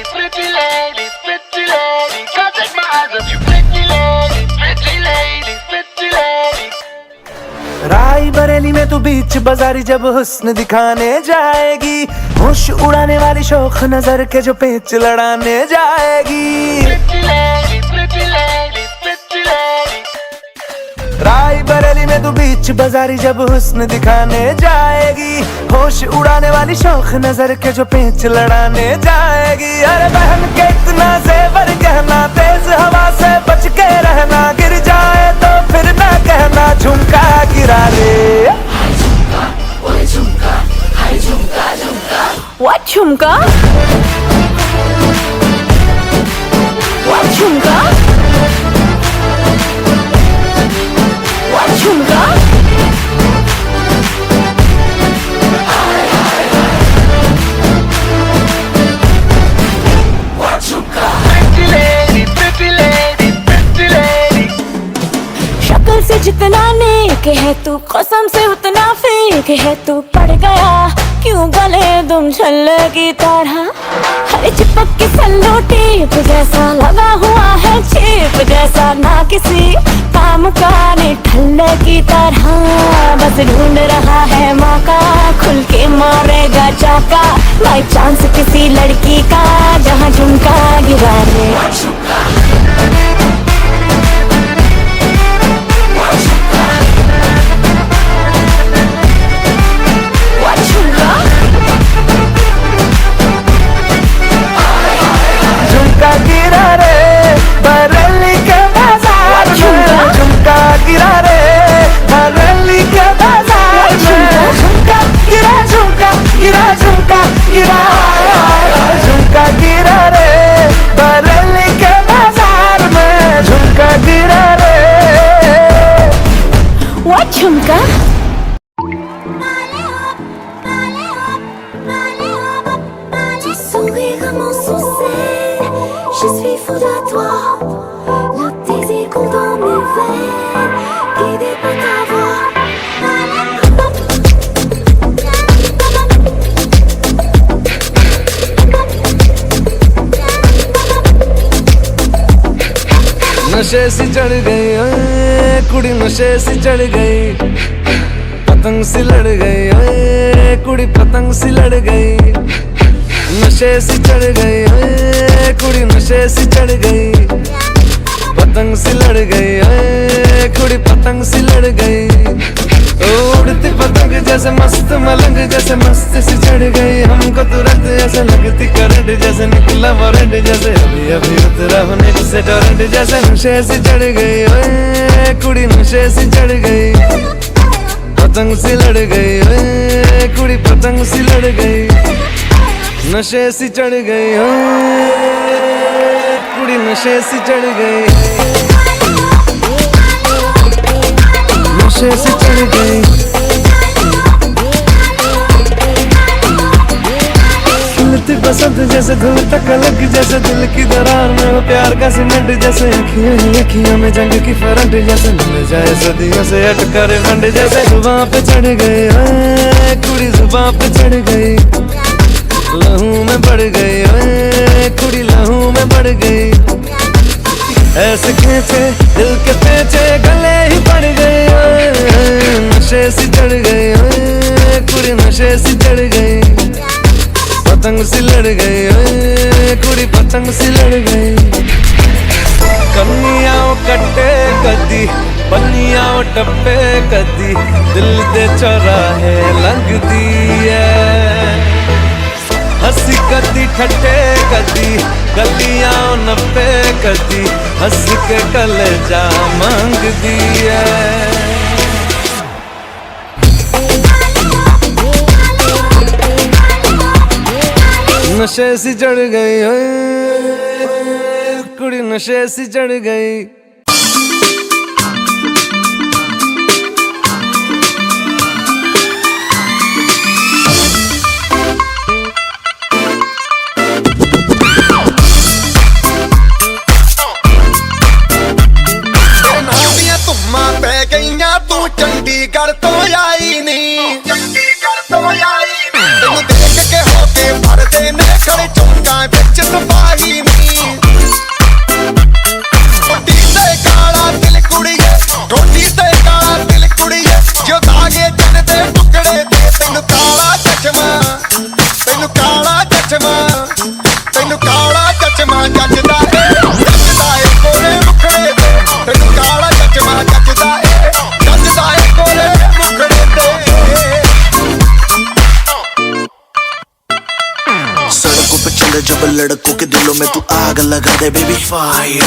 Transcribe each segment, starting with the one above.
pretty lady, pretty lady, can't take my eyes off you, pretty lady, pretty lady, pretty lady. राई बरेली में तू बीच बाजारी जब हुस्न दिखाने जाएगी, होश उड़ाने वाली शौक नजर के जो पेच लड़ाने जाएगी। Pretty lady, pretty lady, pretty lady. राई बरेली में तू बीच बाजारी जब हुस्न दिखाने जाएगी, होश उड़ाने वाली शौक नजर के जो पेच लड़ाने जाएगी। अरे बहन के इतना जेवर गहना, तेज हवा से बच के रहना, गिर जाए तो फिर ना कहना झुमका गिरा ले। What झुमका? What झुमका? What झुमका? Pretty lady, pretty lady, pretty lady. शक्ल से जितना नेक है तू, कसम से उतना फेक है तू। पड़ गया क्यों गले तुम छल्ले की तरह, हरे चिपक के सल्लो टेप जैसा लगा हुआ है चेप जैसा, ना किसी काम का नहीं ठल्ले की तरह। बस ढूंढ रहा है मौका, खुल के मारेगा चाका, बाई चांस किसी लड़की का जहाँ झुमका गिरा ले। झुमका गिरा रे बरेली के बाजार में, झुमका गिरा रे बरेली के बाजार में। झुमका गिरा, झुमका गिरा, झुमका गिरा, झुमका गिरा रे बरेली के बाजार में, झुमका गिरा रे। What झुमका? Je suis fou de toi, le désir coule dans mes veines, guidé par ta voix. नशे सी चढ़ गई ओए कुड़ी, नशे सी चढ़ गई, पतंग सी लड़ गई ओए कुड़ी, पतंग सी लड़ गई। नशे सी चढ़ गई ओए कुड़ी, नशे सी चढ़ गई, पतंग सी लड़ गई ओए कुड़ी, पतंग सी लड़ गई। उड़ती पतंग जैसे मस्त मलंग जैसे मस्त सी चढ़ गई, हमको तुरंत ऐसे लगती करंट जैसे निकला वारंट जैसे अभी अभी उतरा होने से टोरेंट जैसे। नशे सी चढ़ गई ओए कुड़ी, नशे सी चढ़ गई, पतंग सी लड़ गई ओए कुड़ी, पतंग सी लड़ गई। नशे सी चढ़ गई ओए कुड़ी, नशे सी चढ़ गई, नशे सी चढ़ गई। खिलती बसंत जैसे धूल तक अलग जैसे, दिल की दरार में वो प्यार का सीमेंट जैसे, अखियां ही अखियां में जंग की फरंट जैसे, मिल जाए सदियों से अटका रे फंड जैसे। जुबां पे चढ़ गई ओए कुड़ी, जुबां पे चढ़ गई, लहू में बढ़ गई ओए कुड़ी, लहू में बढ़ गई। ऐसे खींचे दिल के पेचे गले ही पड़ गई ओए, नशे सी चढ़ गई ओए कुड़ी, नशे सी चढ़ गई, पतंग सी लड़ गई ओए कुड़ी, पतंग सी लड़ गई। कन्नियां कट्टे कदी, बन्नियां टप्पे कदी, दिल दे चौराहे लंघदी है। हंसी कदी ठट्टे कदी, गलियां नप्पे कदी, हंस के कलेजा मांगदी है। नशे सी चढ़ गई ओए कुड़ी, नशे सी चढ़ गई। चंडीगढ़ तो आई नहीं, चंडीगढ़ तो आई नहीं, तेनू देख के होके भरदे ने खड़े चौंका विच चले जब लड़कों के दिलों में तू आग लगा दे बेबी फायर।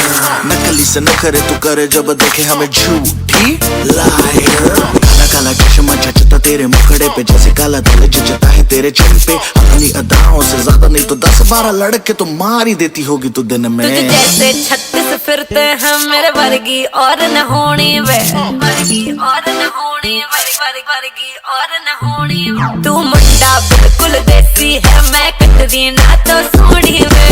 नकली से नखरे तू करे जब देखे हमें झूठी लायर। काला काला चश्मा जचता तेरे मुखड़े पे जैसे काला दिल जचता है तेरे चिन पे। अपनी अदाओं से ज्यादा नहीं तो 10-12 लड़के तो मार ही देती होगी तू दिन में। तुझे जैसे 36 फिरते हैं मेरे वर्गी और न होनी वे, वर्गी और न होनी वे, वर्गी और न होनी। तू मुंडा बिल्कुल देसी है, मैं कटरी ना तो सोनी वे।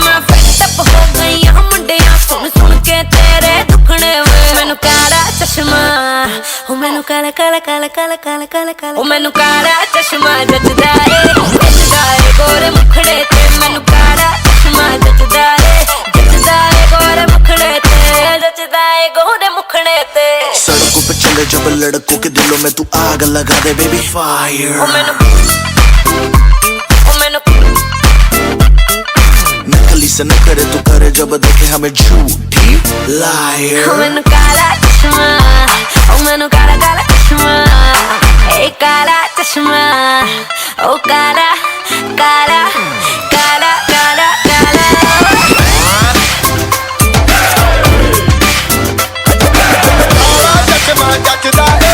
मैं फेड अप हो गई हूं मुंडिया सुन सुन के तेरे दुखने वे। मैनू काला चश्मा ओ मैनू काला काला काला काला काला काला काला ओ मैनू काला चश्मा जचदा है गोरे मुखड़े ते। मैनू काला चश्मा जचदा है गोरे मुखड़े ते, जचदा है गोरे मुखड़े ते। सड़कों पे चले जब लड़कों के दिलों में तू आग लगा दे बेबी फायर। नकली से नखरे तू करे जब देखे हमें झूठी लायर। मैनू काला चश्मा ओ मैनू काला काला चश्मा, ए काला चश्मा ओ काला काला काला काला काला। चश्मा जचदा है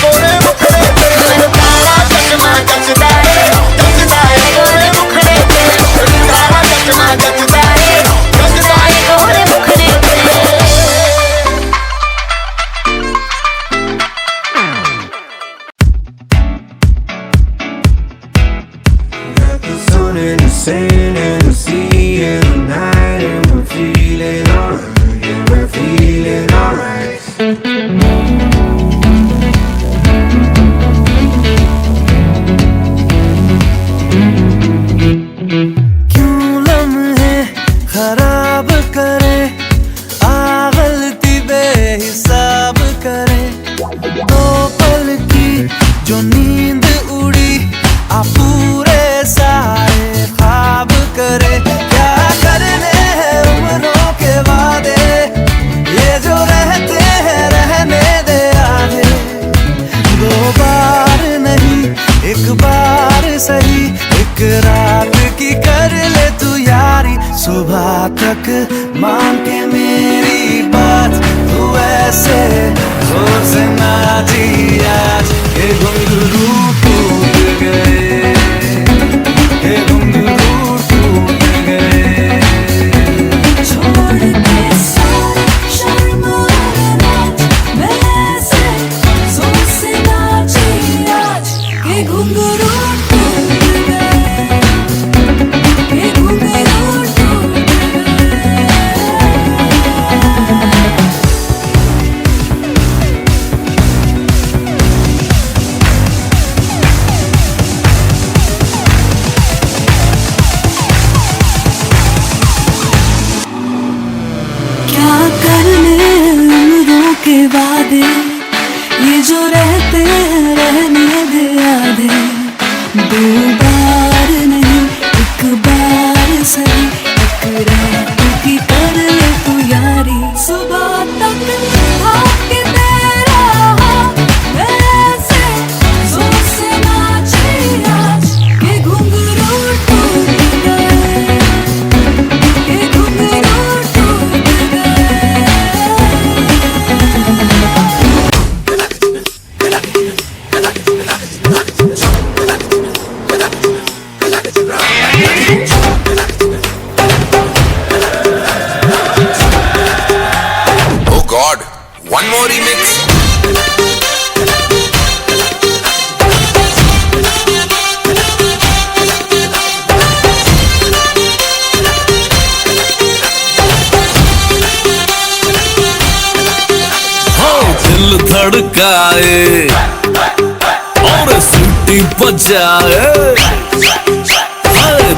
गोरे मुखड़े पे। मैनू काला चश्मा जचदा है गोरे मुखड़े पे। काला चश्मा जचदा है गोरे मुखड़े पे। In the sand and the sea and the night and we're feeling alright, yeah, we're feeling alright. क्यों लम्हे खराब करे, आ गलती बेहिसाब करे। दो पल की जो नींद उड़ी आ पूरे सारे ख्वाब करे। क्या करने हैं उम्रों के वादे, ये जो रहते हैं रहने दे आधे। 2 बार नहीं 1 बार सही, एक रात की कर ले तू यारी। सुबह तक मान के मेरी बात तू ऐसे जोर से नाची आज के घुंघरू टूट गए, के घुंघरू टूट गए। छोड़ के सारे शर्म और लाज, मैं ऐसे जोर से नाची आज के घुंघरू टूट गए, के घुंघरू टूट गए। क्या करने उम्रों के वादे, ये जो रहते हैं रहने दे आधे। 2 बार नहीं 1 बार सही, एक रात की कर ले तू यारी। सुबह तक भाग तेरा मैं ऐसे जोर से नाची आज के घुंघरू टूट गए, के घुंघरू टूट गए। Oh God, one more remix. दिल धड़काए और सीटी बजाए,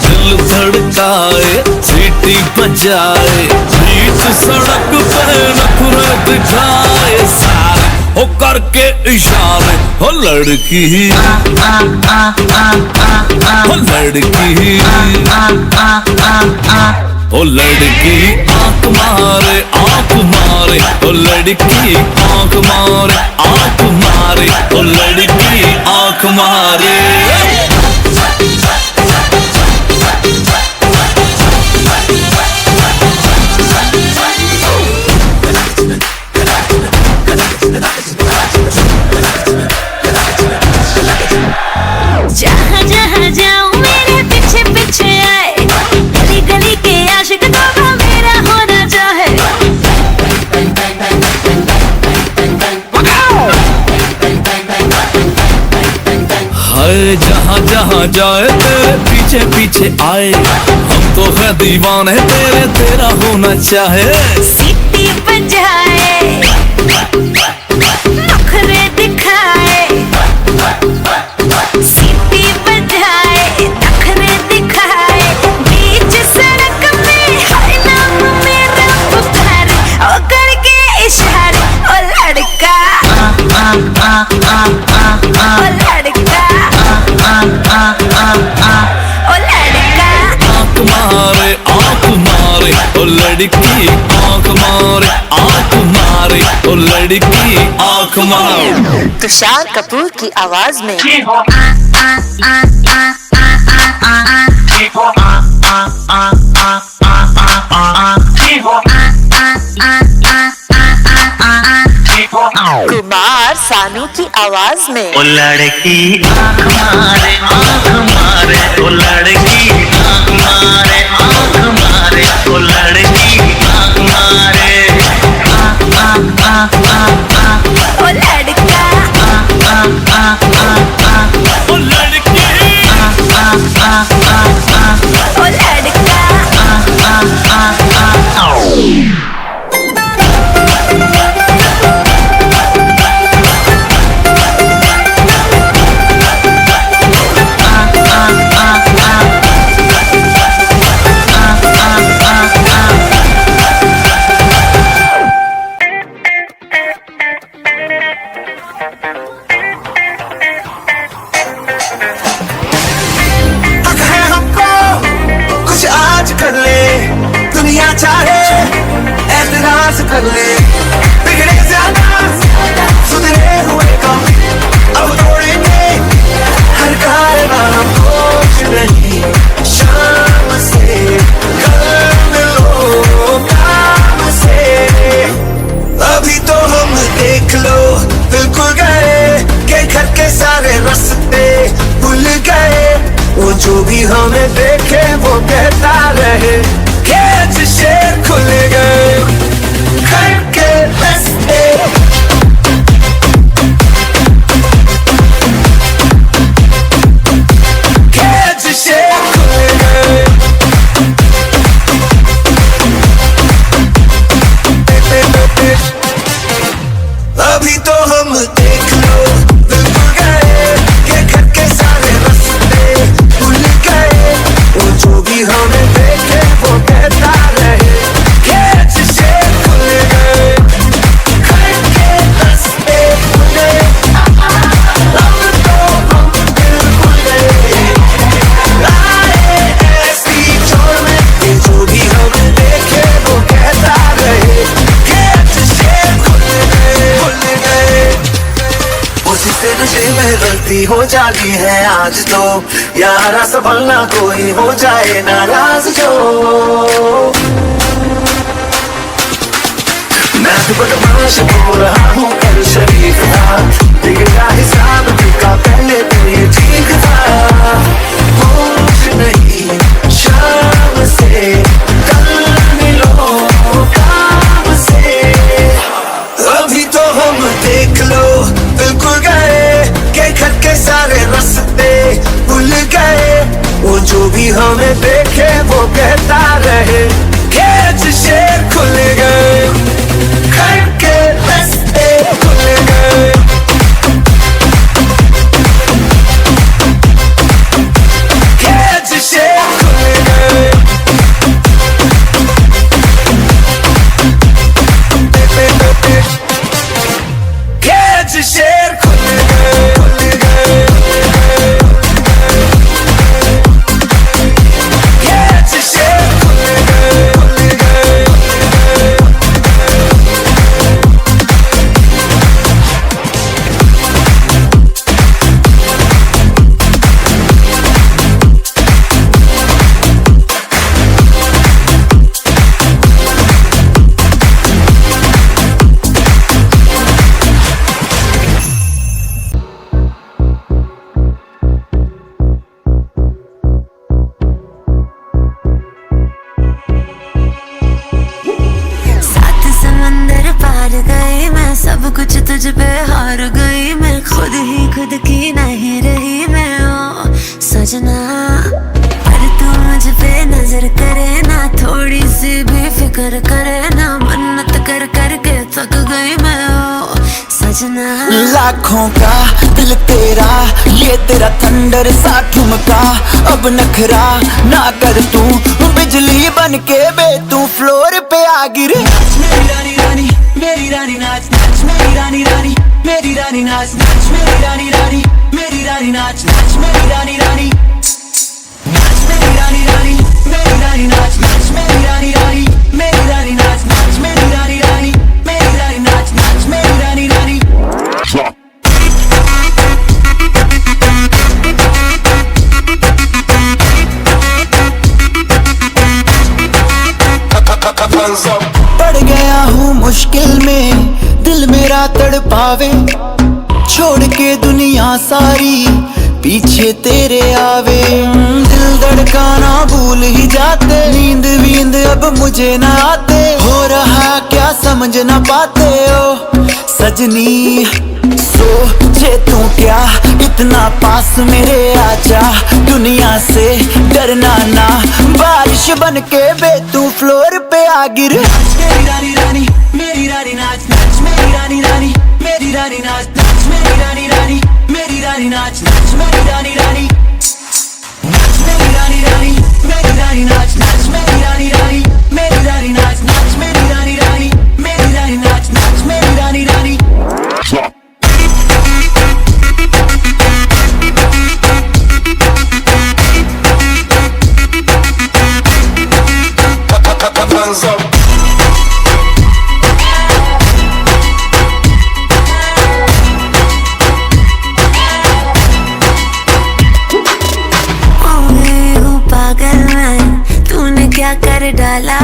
दिल धड़काए सीटी बजाए। बीच सड़क पे नखरे दिखाए सारे, हो करके इशारे। हो लड़की हो लड़की ओ लड़की आंख मारे ओ लड़की आंख मारे ओ लड़की आंख आंख मारे। जहाँ जहाँ जाऊँ मेरे पीछे पीछे आए, गली गली के आशिक तो मेरा होना चाहे। हाय जहाँ जहाँ जाए तेरे पीछे पीछे आए, हम तो है दीवाने तेरे, तेरा होना चाहे। सीटी बजाए, नखरे दिखाए, सीटी बजाए, नखरे दिखाए, बीच सड़क में हाय नाम मेरा पुकारे, ओ करके इशारे, ओ लड़का, ओ लड़का, ओ लड़का। आंख मारे ओ लड़की, आंख मारे ओ लड़की, आंख मारे। तुषार कपूर की आवाज में कुमार सानू की आवाज में ओ लड़की आंख मारे ओ लड़की आंख मारे ओ लड़की आंख मारे। ओ लड़का, ओ लड़की, ओ लड़का। हक है हमको कुछ आज कर ले, दुनिया चाहे एतराज कर ले। बिगड़े ज्यादा सुधरे हुए कम, अब तोड़ेंगे हर कारनामा। हम कुछ नहीं शाम से कल मिलो काम से। अभी तो हम देख लो बिल्कुल गए के घर के सारे रास्ते भूल गए। वो जो भी हमें देखे वो कहता रहे, कैच शेर खुल गए घर के रास्ते। कैच शेर खुल गए। अभी तो हम देख लो बिल्कुल गए के घर के सारे रास्ते भूल गए। वो जो भी हमें देखे वो कहता रहे, कैच शेर खुल गए घर के रास्ते खुल गए। अब तो हम बिल्कुल गए आए ऐसी छोड़ में, ये जो भी हमें देखे वो कहता रहे, कैच शेर खुल गए उसी से नशे में गलती हो जाती है आज तो, यारा संभलना कोई हो जाए नाराज जो। मैं तो बदमाश हो रहा हूँ कल शरीफ था, तेरा हिसाब का पहले तो ये ठीक था। होश नहीं शाम से कल मिलो काम से। अभी तो हम देख लो बिल्कुल गए के घर के सारे रास्ते भूल गए। वो जो भी हमें देखे वो कहता रहे, कैच शेर खुल गए घर के रास्ते खुल गए। कैच शेर खुल गए। कैच शेर खुल गए कैच शेर की नहीं रही मैं ओ सजना, पर तू मुझ पे नजर करे ना, थोड़ी सी भी फिक्र करे ना, मन्नत कर करके थक गई मैं ओ सजना। लाखों का दिल तेरा, ये तेरा थंडर सा ठुमका, अब नखरा ना कर तू, बिजली बन के बे तू फ्लोर पे आ गिर। मेरी रानी रानी मेरी रानी नाच नाच, मेरी रानी रानी मेरी रानी नाच नाच, मेरी रानी रानी मेरी रानी नाच नाच, मेरी रानी रानी नाच, मेरी रानी रानी मेरी रानी नाच नाच, मेरी रानी रानी मेरी रानी नाच नाच, मेरी रानी रानी मेरी रानी नाच नाच, मेरी रानी रानी। पड़ गया हूँ मुश्किल में, दिल मेरा तड़पावे, छोड़ के दुनिया सारी पीछे तेरे आवे। दिल धड़काना भूल ही जाते, नींद वींद अब मुझे ना आते, हो रहा क्या समझ ना पाते ओ सजनी। सोचे तू क्या इतना पास मेरे आजा, दुनिया से डरना ना, बारिश बन के बे तू फ्लोर पे आ गिर। मेरी रानी रानी मेरी रानी नाच नाच, मेरी रानी रानी मेरी रानी नाच नाच, मेरी रानी रानी मेरी रानी नाच नाच, मेरी रानी रानी नाच, मेरी रानी रानी मेरी रानी नाच नाच, मेरी रानी रानी मेरी रानी नाच नाच, मेरी रानी रानी मेरी रानी नाच नाच, मेरी रानी रानी। क्या कर डाला,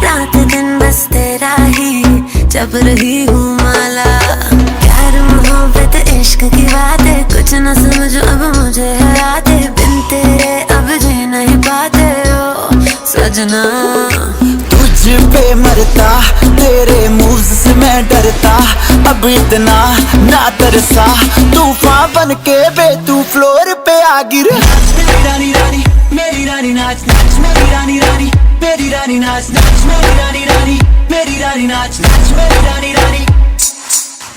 रात दिन बस तेरा ही जब रही हूँ माला। प्यार मोहब्बत इश्क की बातें कुछ न समझो अब मुझे हराते, बिन तेरे अब जी नहीं पाते ओ सजना। तुझ पे मरता, तेरे मूव्स से मैं डरता, अब इतना ना तरसा, तूफान बन के बे तू फ्लोर पे आ गिर। मेरी रानी रानी मेरी रानी नाच नाच, मेरी रानी रानी मेरी रानी नाच नाच, मेरी रानी रानी मेरी रानी नाच नाच, मेरी रानी रानी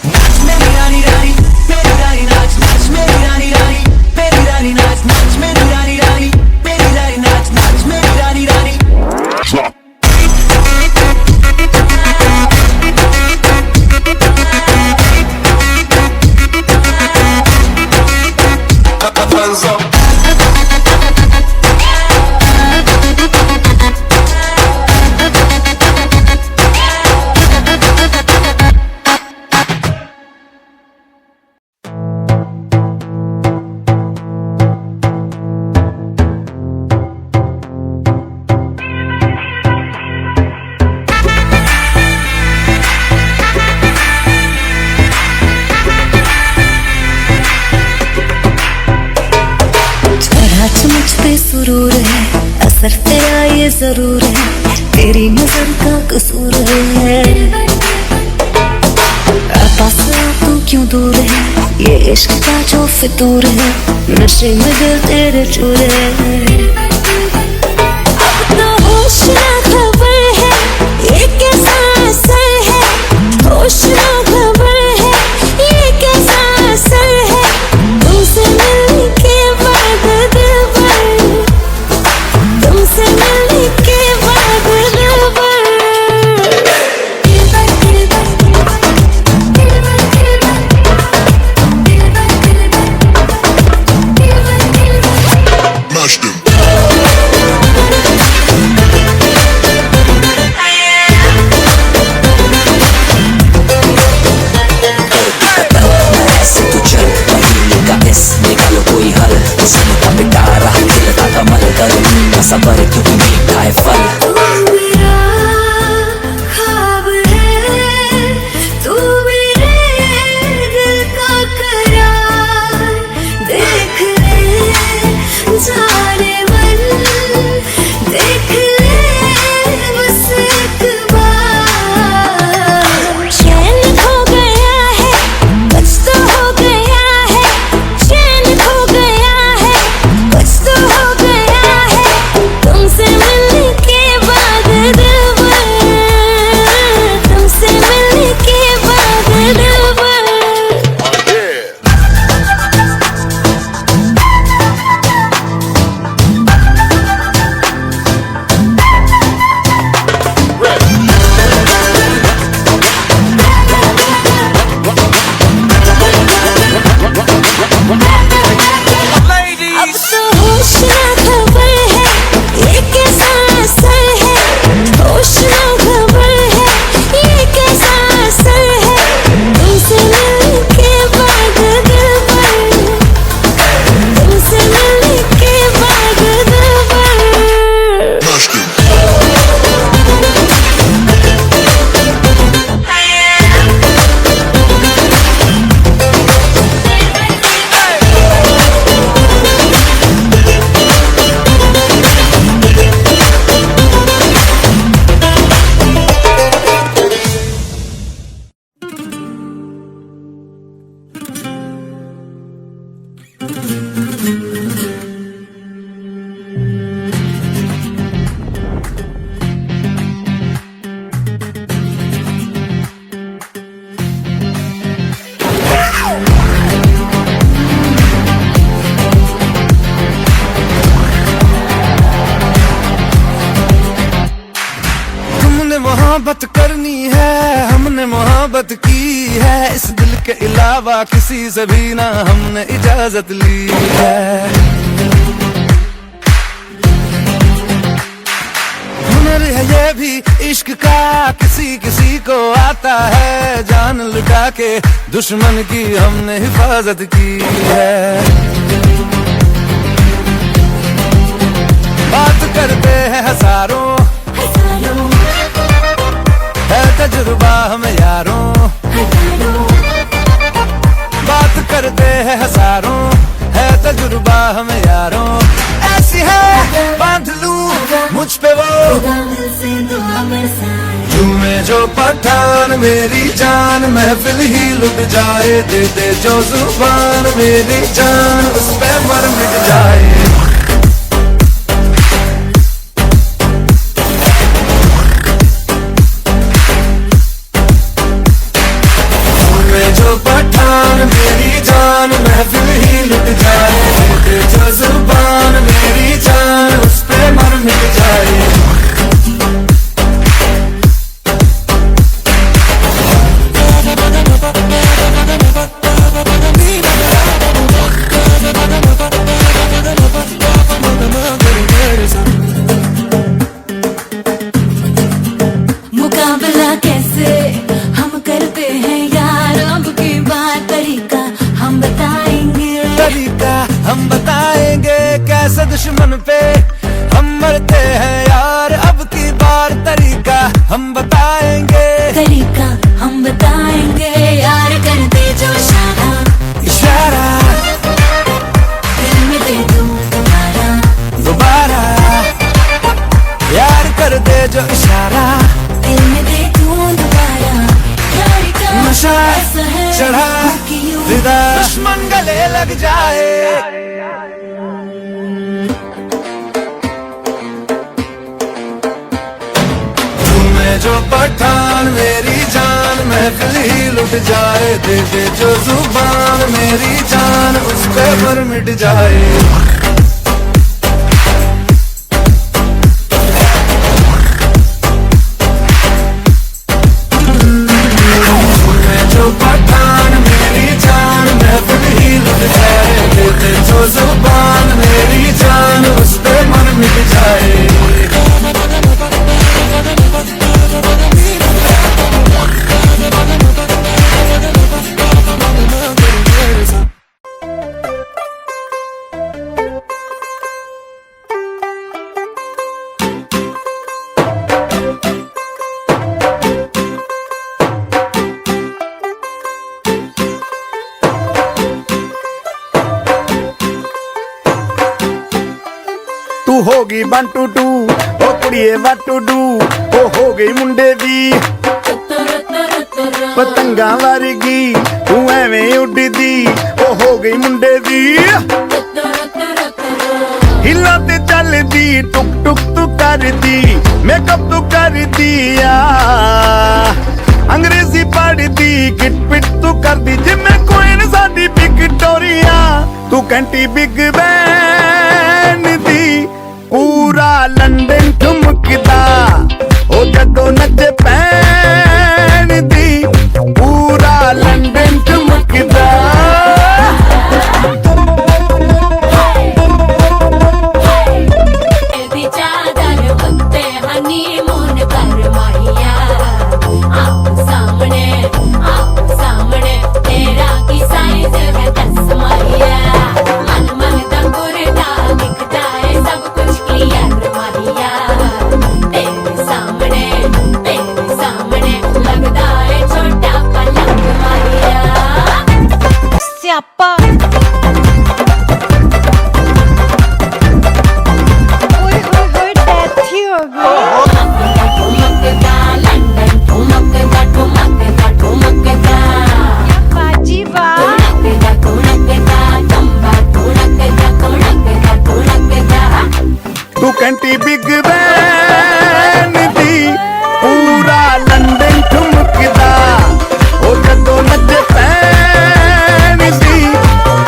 नाच, मेरी रानी रानी मेरी रानी नाच नाच, मेरी रानी रानी मेरी रानी नाच नाच, मेरी रानी रानी मेरी रानी नाच नाच, मेरी रानी रानी। सुरूर है, असर तेरा ये जरूर है, तेरी नजर का कसूर है। पास तू क्यों दूर है, ये इश्क का जो फितूर है, नशे में दिल तेरे चूर है। अब तो होश ना खबर है, ये कैसा असर है, होश ना खबर है, ये कैसा असर है, तुमसे मिलने के बाद दिल भर, तुमसे मिलने के बाद दिल भर। तुमने मोहब्बत करनी है, हमने मोहब्बत की है, इस दिल के अलावा किसी से भी ना हमने इजाजत ली है। हुनर है ये भी इश्क का, किसी किसी को आता है, जान लुटा के दुश्मन की हमने हिफाजत की है। बात करते हैं हजारों, है तजुर्बा हम यारों, बात करते हैं हजारों, है तजुर्बा हम यारों। ऐसी है बांध लूं मुझ पे वो झूमे जो पठान मेरी जान, महफिल ही लुट जाए, दे दे जो जुबान मेरी जान, उस पे मर मिट जाए। जो पठान मेरी जान, महफिल ही लुट जाए, दे जो जुबान मेरी जान, उस पे मर मिट जाए। मुकाबला कैसे हम करते हैं यार, अब की बात तरीका हम बताएंगे, तरीका हम बताएंगे, कैसे दुश्मन पे हम मरते हैं यार, अब की बार तरीका हम बताएंगे, तरीका हम बताएंगे यार, कर दे जो इशारा, इशारा दिल में दे दूं तुम्हारा, दोबारा यार कर दे जो इशारा, दिल में दे दूं दोबारा। यार का नशा ऐसा है चढ़ा कि यूं फिदा, दुश्मन गले लग जाए। तुम्हें जो पठान मेरी जान, महफिल ही लुट जाए, दे दे जो जुबान मेरी जान, उस पे मर मिट जाए। जो पठान मेरी जान, महफिल ही लुट जाए, दे दे जो जुबान मेरी जान, उस पे मन मिट जाए। तू होगी 1 2 2 ओ कुड़िए what to do, ओ हो गई मुंडे दी पतंगा वर्गी, तू एवें उड़दी, ओ हो गई मुंडे दी, हिला ते चलदी, टुक टुक तू करदी, मेकअप तू करदी आ, अंग्रेजी पढ़दी, किट पिट तू करदी, जिम्मे कोई साडी विक्टोरिया, तू कैंटी बिग बैन दी, पूरा लंदन ठुमकदा, ओ जदों नचे पैन दी, पूरा लंदन ठुमकदा। तेरी चादर उत्ते हनीमून पर माहिया, आप सामने तेरा की साइज है 10 माहिया, मन मन दम घंटी बिग बैन दी पूरा लंदन ठुमकदा ओ जदों नचे पैन दी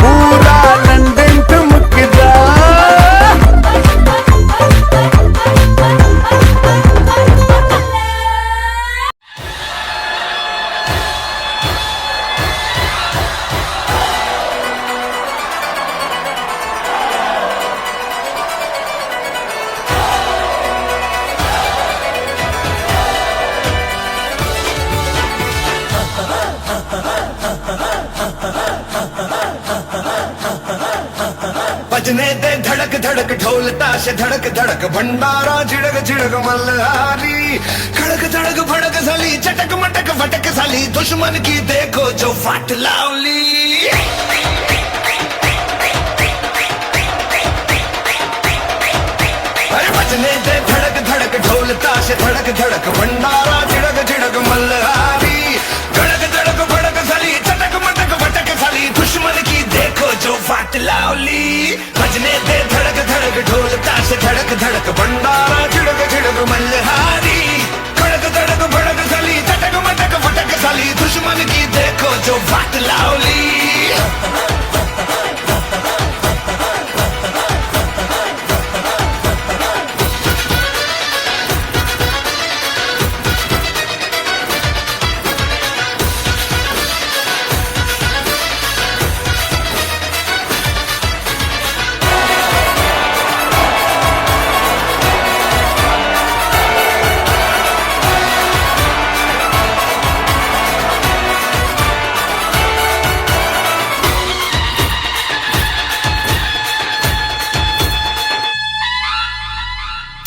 पूरा लंदन ठुमकदा बजने दे धड़क धड़क ढोल ताश धड़क धड़क भंडारा झिड़क झिड़क मल्हारी खड़क धड़क भड़क साली चटक मटक फटक साली दुश्मन की देखो जो फाट लावली अरे बजने दे धड़क धड़क ढोल ताश धड़क धड़क भंडारा झिड़क झिड़क मल्हारी खड़क धड़क भड़क साली चटक मटक फटक साली दुश्मन की देखो जो फाट लावली बजने दे धड़क धड़क ढोल ताश धड़क धड़क भंडारा झिड़क झिड़क मल्हारी खड़क धड़क भड़क साली चटक मटक फटक साली दुश्मन की देखो जो फाट लावली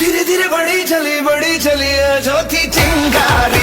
धीरे धीरे बड़ी चली जो थी चिंगारी